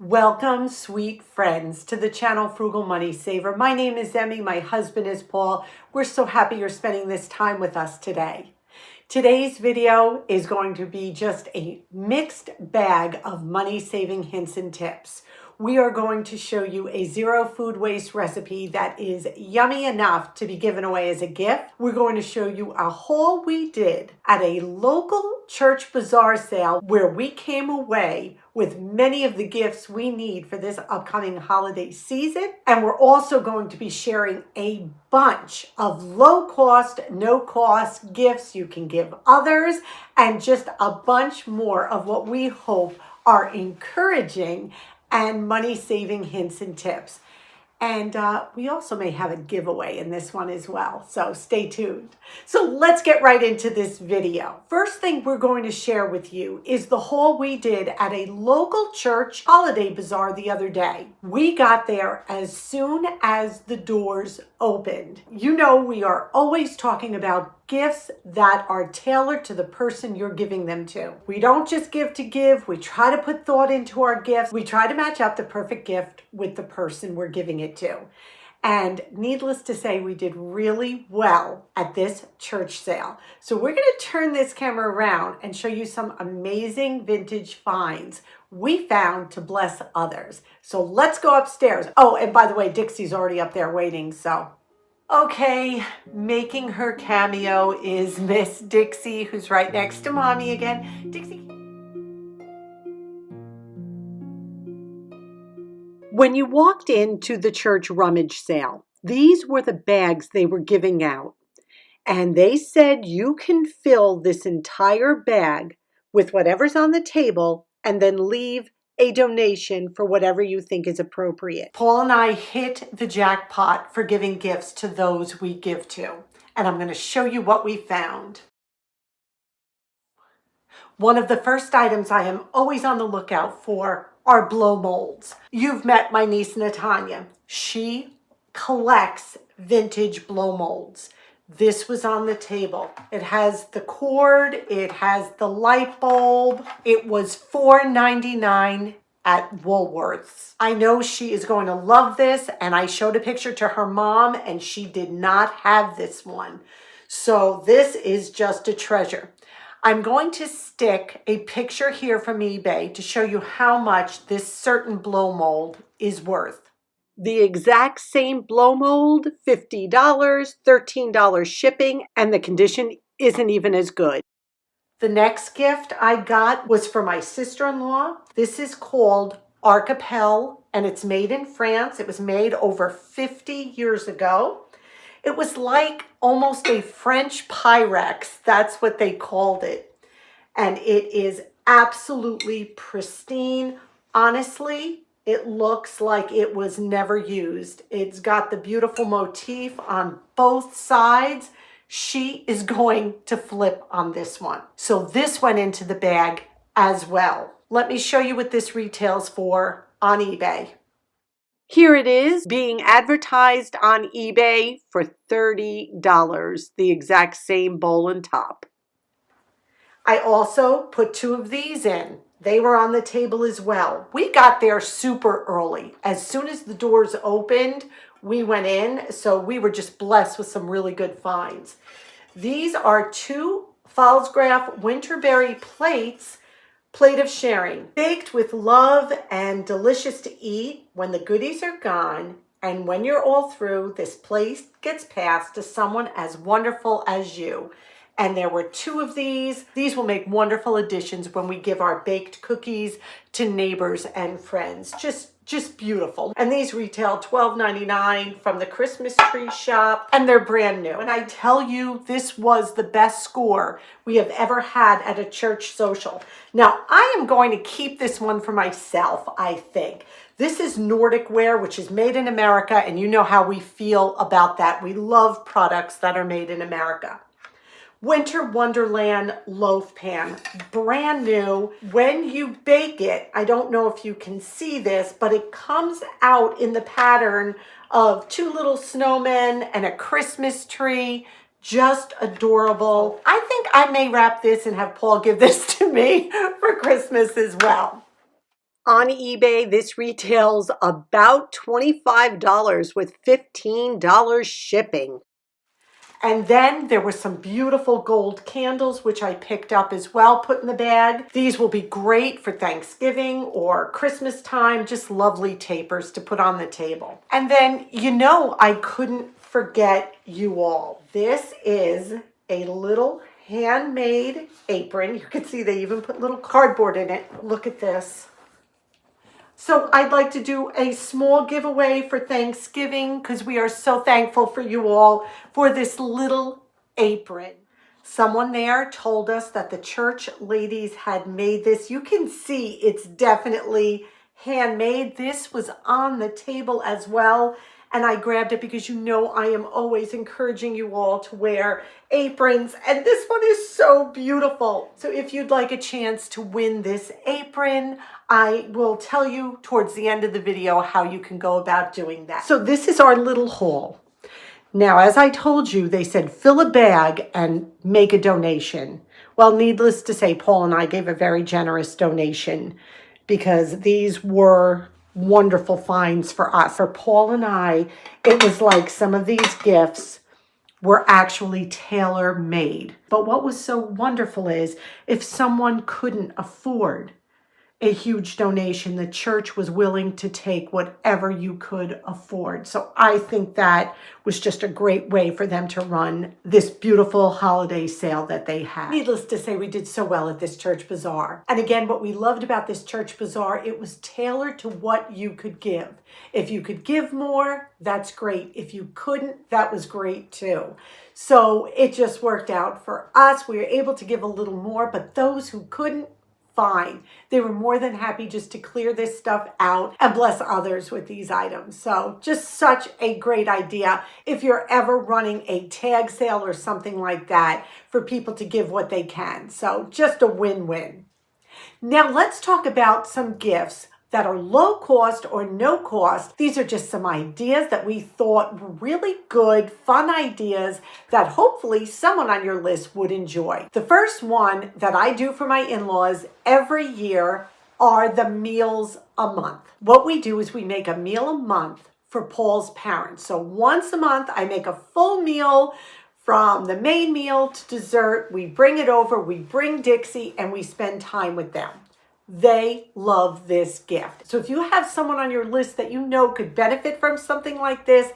Welcome, sweet friends, to the channel Frugal Money Saver. My name is Emmy. My husband is Paul. We're so happy you're spending this time with us today. Today's video is going to be just a mixed bag of money-saving hints and tips. We are going to show you a zero food waste recipe that is yummy enough to be given away as a gift. We're going to show you a haul we did at a local church bazaar sale where we came away with many of the gifts we need for this upcoming holiday season. And we're also going to be sharing a bunch of low-cost, no-cost gifts you can give others, and just a bunch more of what we hope are encouraging and money-saving hints and tips. And we also may have a giveaway in this one as well, so stay tuned. So let's get right into this video. First thing we're going to share with you is the haul we did at a local church holiday bazaar the other day. We got there as soon as the doors opened. You know, we are always talking about gifts that are tailored to the person you're giving them to. We don't just give to give. We try to put thought into our gifts. We try to match up the perfect gift with the person we're giving it to. And needless to say, we did really well at this church sale. So we're going to turn this camera around and show you some amazing vintage finds we found to bless others. So let's go upstairs. Oh, and by the way, Dixie's already up there waiting, so. Okay, making her cameo is Miss Dixie, who's right next to Mommy again. Dixie. When you walked into the church rummage sale, these were the bags they were giving out. And they said you can fill this entire bag with whatever's on the table and then leave a donation for whatever you think is appropriate. Paul and I hit the jackpot for giving gifts to those we give to. And I'm going to show you what we found. One of the first items I am always on the lookout for are blow molds. You've met my niece Natanya. She collects vintage blow molds. This was on the table. It has the cord, it has the light bulb. It was $4.99 at Woolworths. I know she is going to love this, and I showed a picture to her mom and she did not have this one. So this is just a treasure. I'm going to stick a picture here from eBay to show you how much this certain blow mold is worth. The exact same blow mold, $50, $13 shipping, and the condition isn't even as good. The next gift I got was for my sister-in-law. This is called Archipel, and it's made in France. It was made over 50 years ago. It was like almost a French Pyrex. That's what they called it. And it is absolutely pristine. Honestly, it looks like it was never used. It's got the beautiful motif on both sides. She is going to flip on this one. So this went into the bag as well. Let me show you what this retails for on eBay. Here it is being advertised on eBay for $30, the exact same bowl and top. I also put two of these in. They were on the table as well. We got there super early. As soon as the doors opened, we went in, so we were just blessed with some really good finds. These are two Pfalzgraf Winterberry plates, plate of sharing, baked with love and delicious to eat. When the goodies are gone and when you're all through, this plate gets passed to someone as wonderful as you. And there were two of these. These will make wonderful additions when we give our baked cookies to neighbors and friends. Just beautiful. And these retail $12.99 from the Christmas tree shop, and they're brand new. And I tell you, this was the best score we have ever had at a church social. Now, I am going to keep this one for myself, I think. This is Nordic Wear, which is made in America, and you know how we feel about that. We love products that are made in America. Winter Wonderland loaf pan, brand new. When you bake it, I don't know if you can see this, but it comes out in the pattern of two little snowmen and a Christmas tree. Just adorable. I think I may wrap this and have Paul give this to me for Christmas as well. On eBay, this retails about $25 with $15 shipping. And then there were some beautiful gold candles, which I picked up as well, put in the bag. These will be great for Thanksgiving or Christmas time, just lovely tapers to put on the table. And then, I couldn't forget you all. This is a little handmade apron. You can see they even put little cardboard in it. Look at this. So I'd like to do a small giveaway for Thanksgiving because we are so thankful for you all for this little apron. Someone there told us that the church ladies had made this. You can see it's definitely handmade. This was on the table as well. And I grabbed it because I am always encouraging you all to wear aprons. And this one is so beautiful. So if you'd like a chance to win this apron, I will tell you towards the end of the video how you can go about doing that. So this is our little haul. Now, as I told you, they said fill a bag and make a donation. Well, needless to say, Paul and I gave a very generous donation because these were wonderful finds for us. For Paul and I, it was like some of these gifts were actually tailor-made. But what was so wonderful is if someone couldn't afford a huge donation, the church was willing to take whatever you could afford. So I think that was just a great way for them to run this beautiful holiday sale that they had. Needless to say, we did so well at this church bazaar. And again, what we loved about this church bazaar, it was tailored to what you could give. If you could give more, that's great. If you couldn't, that was great too. So it just worked out for us. We were able to give a little more, but those who couldn't, fine. They were more than happy just to clear this stuff out and bless others with these items. So just such a great idea if you're ever running a tag sale or something like that for people to give what they can. So just a win-win. Now let's talk about some gifts that are low cost or no cost. These are just some ideas that we thought were really good, fun ideas that hopefully someone on your list would enjoy. The first one that I do for my in-laws every year are the meals a month. What we do is we make a meal a month for Paul's parents. So once a month, I make a full meal from the main meal to dessert. We bring it over, we bring Dixie, and we spend time with them. They love this gift. So if you have someone on your list that could benefit from something like this,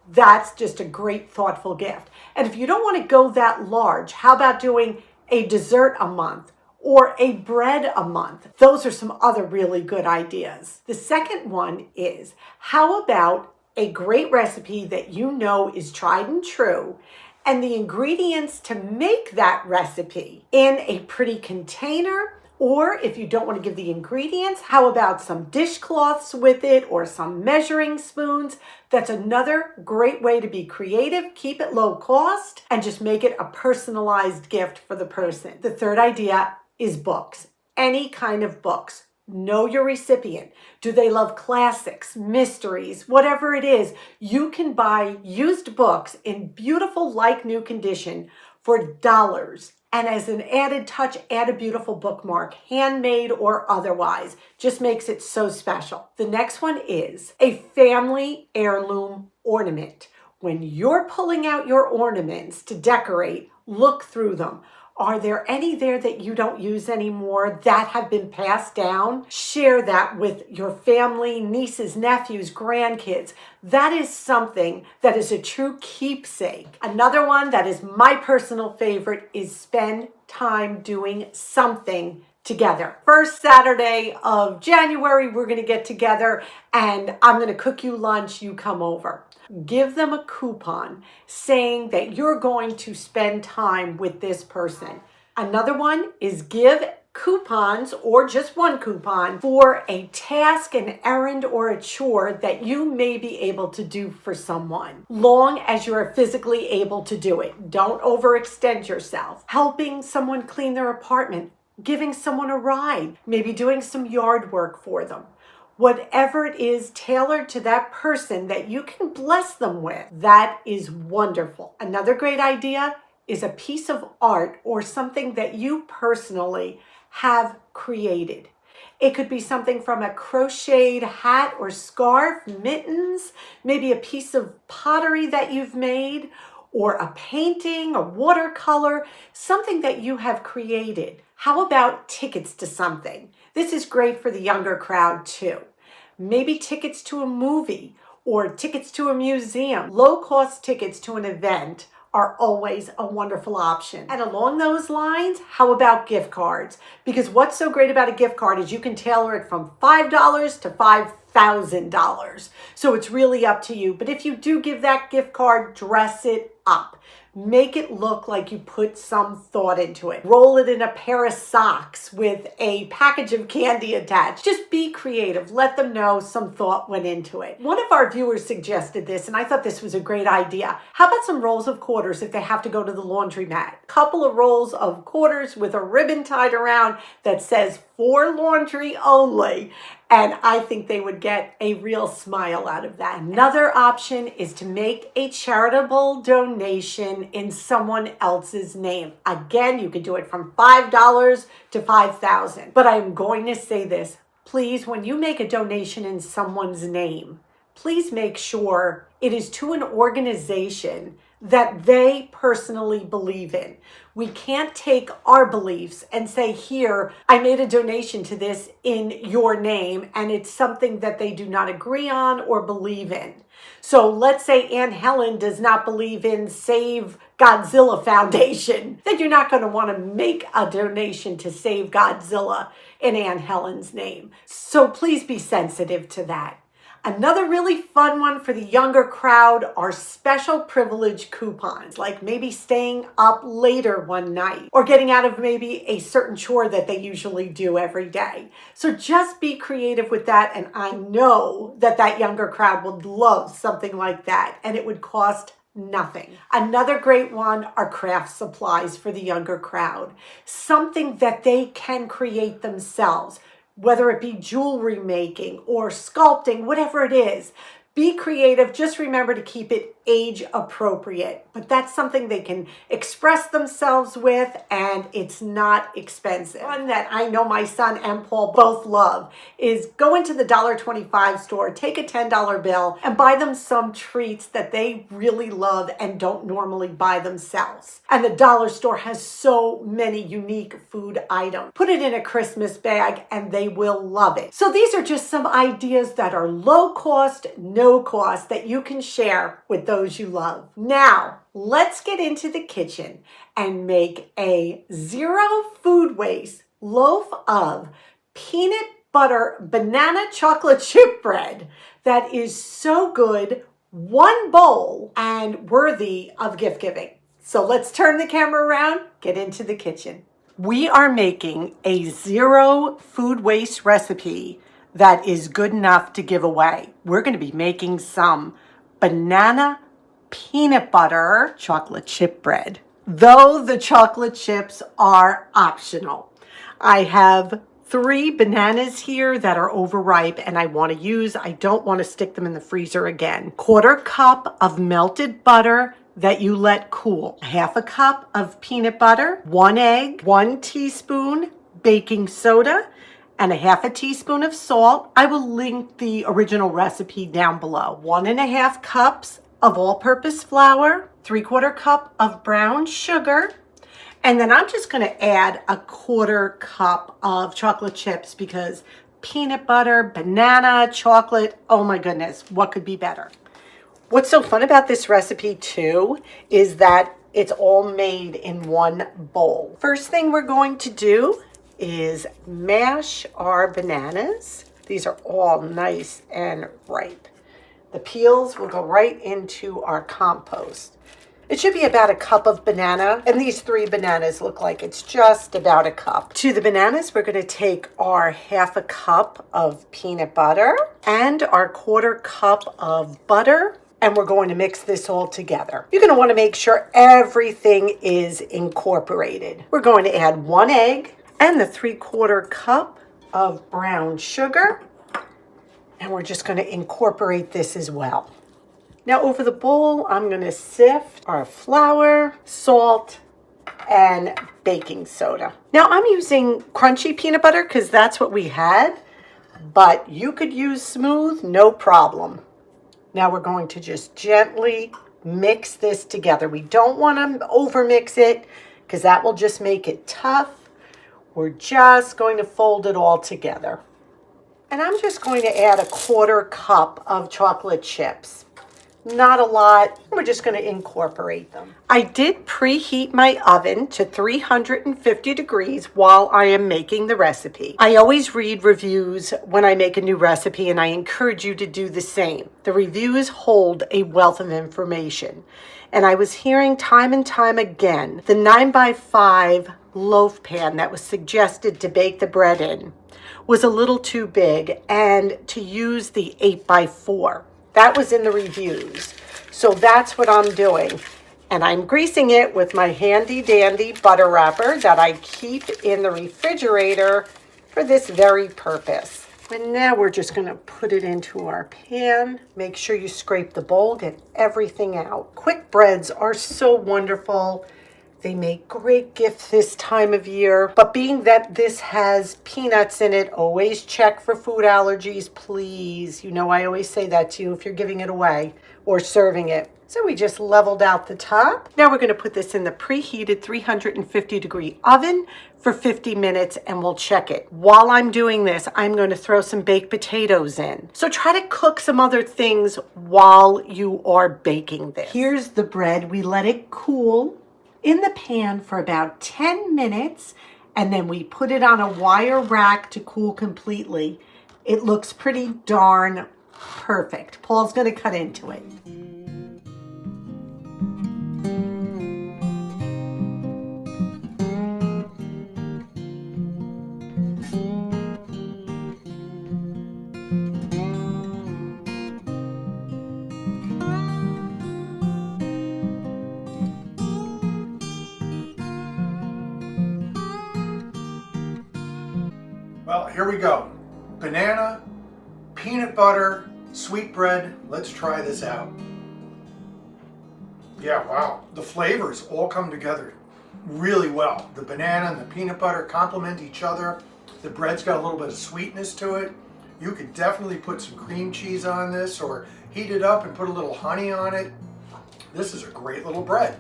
that's just a great, thoughtful gift. And if you don't want to go that large, how about doing a dessert a month or a bread a month? Those are some other really good ideas. The second one is, how about a great recipe that is tried and true, and the ingredients to make that recipe in a pretty container? Or if you don't want to give the ingredients, how about some dishcloths with it or some measuring spoons? That's another great way to be creative, keep it low cost, and just make it a personalized gift for the person. The third idea is books. Any kind of books. Know your recipient. Do they love classics, mysteries, whatever it is? You can buy used books in beautiful, like new condition for dollars. And as an added touch, add a beautiful bookmark, handmade or otherwise. Just makes it so special. The next one is a family heirloom ornament. When you're pulling out your ornaments to decorate, look through them. Are there any there that you don't use anymore that have been passed down? Share that with your family, nieces, nephews, grandkids. That is something that is a true keepsake. Another one that is my personal favorite is spend time doing something together. First Saturday of January, we're going to get together and I'm going to cook you lunch. You come over. Give them a coupon saying that you're going to spend time with this person. Another one is give coupons or just one coupon for a task, an errand, or a chore that you may be able to do for someone, long as you're physically able to do it. Don't overextend yourself. Helping someone clean their apartment, giving someone a ride, maybe doing some yard work for them. Whatever it is tailored to that person that you can bless them with, that is wonderful. Another great idea is a piece of art or something that you personally have created. It could be something from a crocheted hat or scarf, mittens, maybe a piece of pottery that you've made, or a painting, a watercolor, something that you have created. How about tickets to something? This is great for the younger crowd too. Maybe tickets to a movie or tickets to a museum. Low-cost tickets to an event are always a wonderful option. And along those lines, how about gift cards? Because what's so great about a gift card is you can tailor it from $5 to $5,000. So it's really up to you. But if you do give that gift card, dress it up. Make it look like you put some thought into it. Roll it in a pair of socks with a package of candy attached. Just be creative. Let them know some thought went into it. One of our viewers suggested this, and I thought this was a great idea. How about some rolls of quarters if they have to go to the laundromat? Couple of rolls of quarters with a ribbon tied around that says for laundry only. And I think they would get a real smile out of that. Another option is to make a charitable donation in someone else's name. Again, you could do it from $5 to $5,000. But I'm going to say this, please, when you make a donation in someone's name, please make sure it is to an organization that they personally believe in. We can't take our beliefs and say, here, I made a donation to this in your name, and it's something that they do not agree on or believe in. So let's say Aunt Helen does not believe in Save Godzilla Foundation, then you're not going to want to make a donation to Save Godzilla in Aunt Helen's name. So please be sensitive to that. Another really fun one for the younger crowd are special privilege coupons, like maybe staying up later one night or getting out of maybe a certain chore that they usually do every day. So just be creative with that, and I know that that younger crowd would love something like that, and it would cost nothing. Another great one are craft supplies for the younger crowd, something that they can create themselves. Whether it be jewelry making or sculpting, whatever it is, be creative. Just remember to keep it age appropriate, but that's something they can express themselves with, and it's not expensive. One that I know my son and Paul both love is go into the $1.25 store, take a $10 bill, and buy them some treats that they really love and don't normally buy themselves. And the dollar store has so many unique food items. Put it in a Christmas bag and they will love it. So these are just some ideas that are low cost, no cost that you can share with those you love. Now, let's get into the kitchen and make a zero food waste loaf of peanut butter banana chocolate chip bread that is so good, one bowl, and worthy of gift giving. So let's turn the camera around, get into the kitchen. We are making a zero food waste recipe that is good enough to give away. We're going to be making some banana peanut butter chocolate chip bread, though the chocolate chips are optional. I have 3 bananas here that are overripe and I want to use. I don't want to stick them in the freezer again. 1/4 cup of melted butter that you let cool. 1/2 cup of peanut butter, 1 egg, 1 teaspoon baking soda, and 1/2 teaspoon of salt. I will link the original recipe down below. 1 1/2 cups of all-purpose flour, 3/4 cup of brown sugar, and then I'm just going to add a 1/4 cup of chocolate chips because peanut butter, banana, chocolate, oh my goodness, what could be better? What's so fun about this recipe too is that it's all made in one bowl. First thing we're going to do is mash our bananas. These are all nice and ripe. The peels will go right into our compost. It should be about 1 cup of banana, and these 3 bananas look like it's just about 1 cup. To the bananas, we're going to take our 1/2 cup of peanut butter and our 1/4 cup of butter, and we're going to mix this all together. You're going to want to make sure everything is incorporated. We're going to add 1 egg and the 3/4 cup of brown sugar. And we're just going to incorporate this as well. Now over the bowl, I'm going to sift our flour, salt, and baking soda. Now I'm using crunchy peanut butter because that's what we had, but you could use smooth, no problem. Now we're going to just gently mix this together. We don't want to over mix it because that will just make it tough. We're just going to fold it all together. And I'm just going to add a 1/4 cup of chocolate chips. Not a lot. We're just going to incorporate them. I did preheat my oven to 350 degrees while I am making the recipe. I always read reviews when I make a new recipe, and I encourage you to do the same. The reviews hold a wealth of information. And I was hearing time and time again, the 9x5 loaf pan that was suggested to bake the bread in was a little too big, and to use the 8x4. That was in the reviews. So that's what I'm doing. And I'm greasing it with my handy dandy butter wrapper that I keep in the refrigerator for this very purpose. And now we're just going to put it into our pan. Make sure you scrape the bowl, get everything out. Quick breads are so wonderful. They make great gifts this time of year. But being that this has peanuts in it, always check for food allergies, please. You know, I always say that to you if you're giving it away or serving it. So we just leveled out the top. Now we're going to put this in the preheated 350 degree oven for 50 minutes and we'll check it. While I'm doing this, I'm going to throw some baked potatoes in. So try to cook some other things while you are baking this. Here's the bread. We let it cool in the pan for about 10 minutes, and then we put it on a wire rack to cool completely. It looks pretty darn perfect. Paul's going to cut into it. Well, here we go. Banana, peanut butter, sweetbread. Let's try this out. Yeah, wow. The flavors all come together really well. The banana and the peanut butter complement each other. The bread's got a little bit of sweetness to it. You could definitely put some cream cheese on this or heat it up and put a little honey on it. This is a great little bread.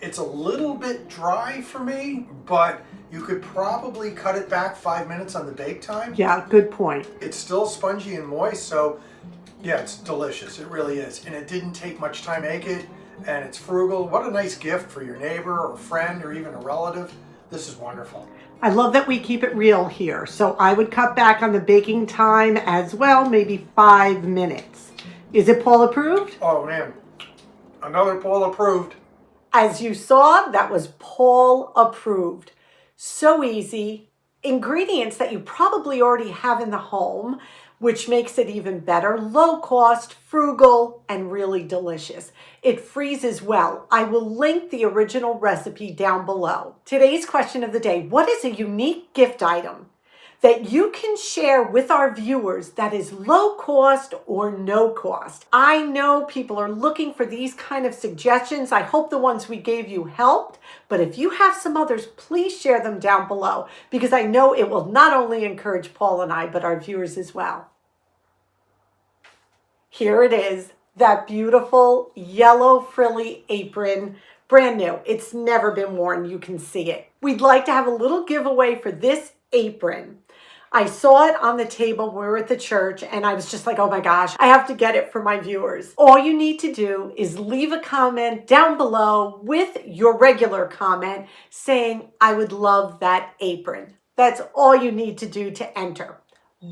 It's a little bit dry for me, but you could probably cut it back 5 minutes on the bake time. Yeah, good point. It's still spongy and moist, so yeah, it's delicious. It really is. And it didn't take much time to make it, and it's frugal. What a nice gift for your neighbor or friend or even a relative. This is wonderful. I love that we keep it real here. So I would cut back on the baking time as well, maybe 5 minutes. Is it Paul approved? Oh man, another Paul approved. As you saw, that was Paul approved. So easy. Ingredients that you probably already have in the home, which makes it even better. Low cost, frugal, and really delicious. It freezes well. I will link the original recipe down below. Today's question of the day: what is a unique gift item that you can share with our viewers that is low cost or no cost? I know people are looking for these kind of suggestions. I hope the ones we gave you helped, but if you have some others, please share them down below because I know it will not only encourage Paul and I, but our viewers as well. Here it is, that beautiful yellow frilly apron, brand new. It's never been worn, you can see it. We'd like to have a little giveaway for this apron. I saw it on the table. We were at the church and I was just like, oh my gosh, I have to get it for my viewers. All you need to do is leave a comment down below with your regular comment saying, I would love that apron. That's all you need to do to enter.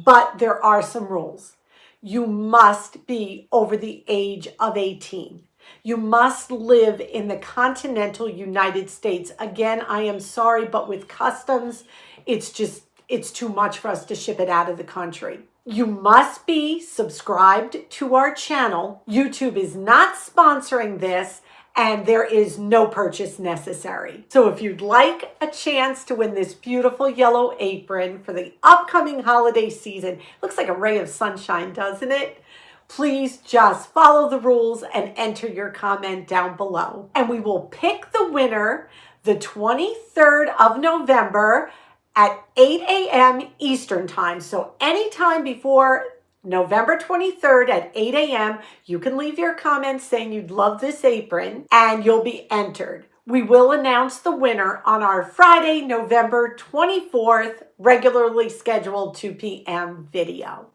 But there are some rules. You must be over the age of 18. You must live in the continental United States. Again, I am sorry, but with customs, it's too much for us to ship it out of the country. You must be subscribed to our channel. YouTube is not sponsoring this, and there is no purchase necessary. So if you'd like a chance to win this beautiful yellow apron for the upcoming holiday season, looks like a ray of sunshine, doesn't it? Please just follow the rules and enter your comment down below. And we will pick the winner the 23rd of November at 8 a.m. Eastern Time. So anytime before November 23rd at 8 a.m., you can leave your comments saying you'd love this apron and you'll be entered. We will announce the winner on our Friday, November 24th, regularly scheduled 2 p.m. video.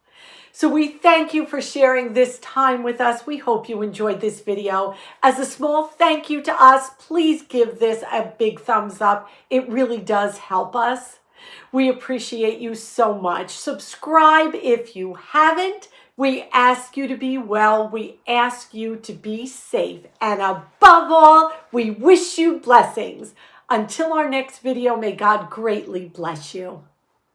So we thank you for sharing this time with us. We hope you enjoyed this video. As a small thank you to us, please give this a big thumbs up. It really does help us. We appreciate you so much. Subscribe if you haven't. We ask you to be well. We ask you to be safe. And above all, we wish you blessings. Until our next video, may God greatly bless you.